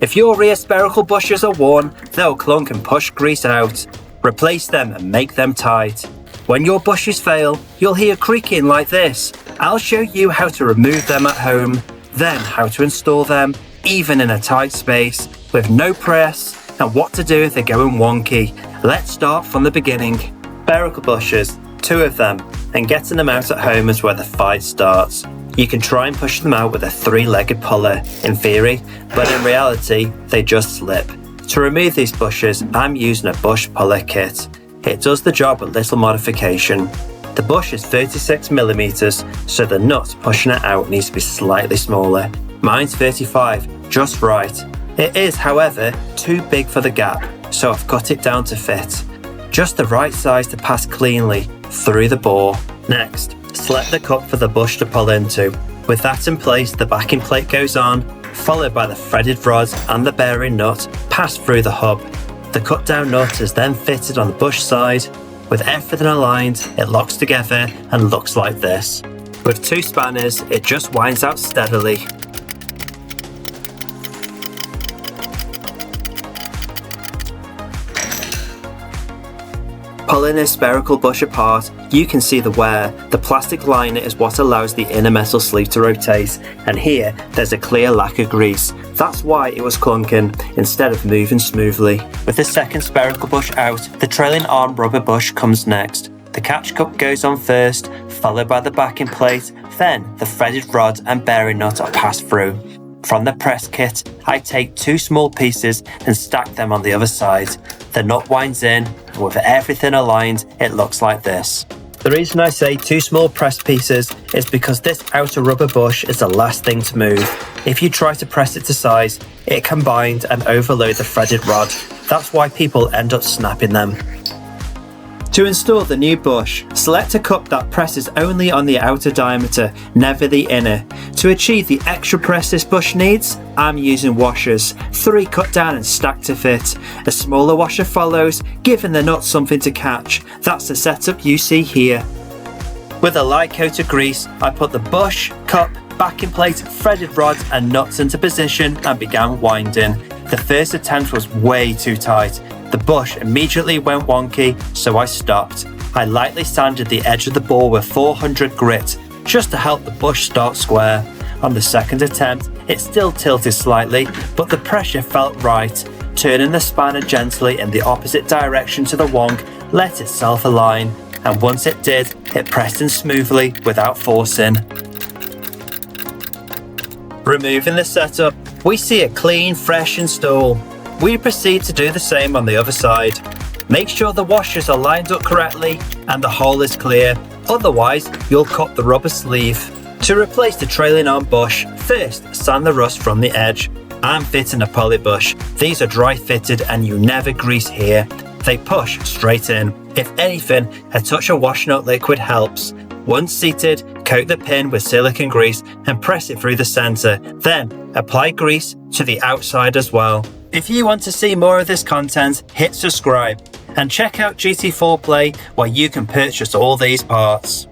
If your rear spherical bushes are worn, they'll clunk and push grease out. Replace them and make them tight. When your bushes fail, you'll hear creaking like this. I'll show you how to remove them at home, then how to install them, even in a tight space, with no press, and what to do if they're going wonky. Let's start from the beginning. Spherical bushes, 2 of them, and getting them out at home is where the fight starts. You can try and push them out with a 3-legged puller, in theory, but in reality, they just slip. To remove these bushes, I'm using a bush puller kit. It does the job with little modification. The bush is 36mm, so the nut pushing it out needs to be slightly smaller. Mine's 35, just right. It is, however, too big for the gap, so I've cut it down to fit. Just the right size to pass cleanly through the bore. Next, select the cup for the bush to pull into. With that in place, the backing plate goes on, followed by the threaded rod and the bearing nut pass through the hub. The cut down nut is then fitted on the bush side. With everything aligned, it locks together and looks like this. With 2 spanners, it just winds out steadily. Pulling a spherical bush apart, you can see the wear. The plastic liner is what allows the inner metal sleeve to rotate, and here there's a clear lack of grease. That's why it was clunking instead of moving smoothly. With the second spherical bush out, the trailing arm rubber bush comes next. The catch cup goes on first, followed by the backing plate, then the threaded rod and bearing nut are passed through. From the press kit, I take 2 small pieces and stack them on the other side. The nut winds in, and with everything aligned, it looks like this. The reason I say 2 small press pieces is because this outer rubber bush is the last thing to move. If you try to press it to size, it can bind and overload the threaded rod. That's why people end up snapping them. To install the new bush, select a cup that presses only on the outer diameter, never the inner. To achieve the extra press this bush needs, I'm using washers, 3 cut down and stacked to fit. A smaller washer follows, giving the nut something to catch. That's the setup you see here. With a light coat of grease, I put the bush, cup, backing plate, threaded rods and nuts into position and began winding. The first attempt was way too tight. The bush immediately went wonky, so I stopped. I lightly sanded the edge of the bore with 400 grit, just to help the bush start square. On the second attempt, it still tilted slightly, but the pressure felt right. Turning the spanner gently in the opposite direction to the wonk let itself align, and once it did, it pressed in smoothly without forcing. Removing the setup, we see a clean, fresh install. We proceed to do the same on the other side. Make sure the washers are lined up correctly and the hole is clear, otherwise you'll cut the rubber sleeve. To replace the trailing arm bush, first sand the rust from the edge. I'm fitting a poly bush. These are dry fitted and you never grease here. They push straight in. If anything, a touch of wash nut liquid helps. Once seated, coat the pin with silicone grease and press it through the center. Then apply grease to the outside as well. If you want to see more of this content, hit subscribe and check out GT4 Play where you can purchase all these parts.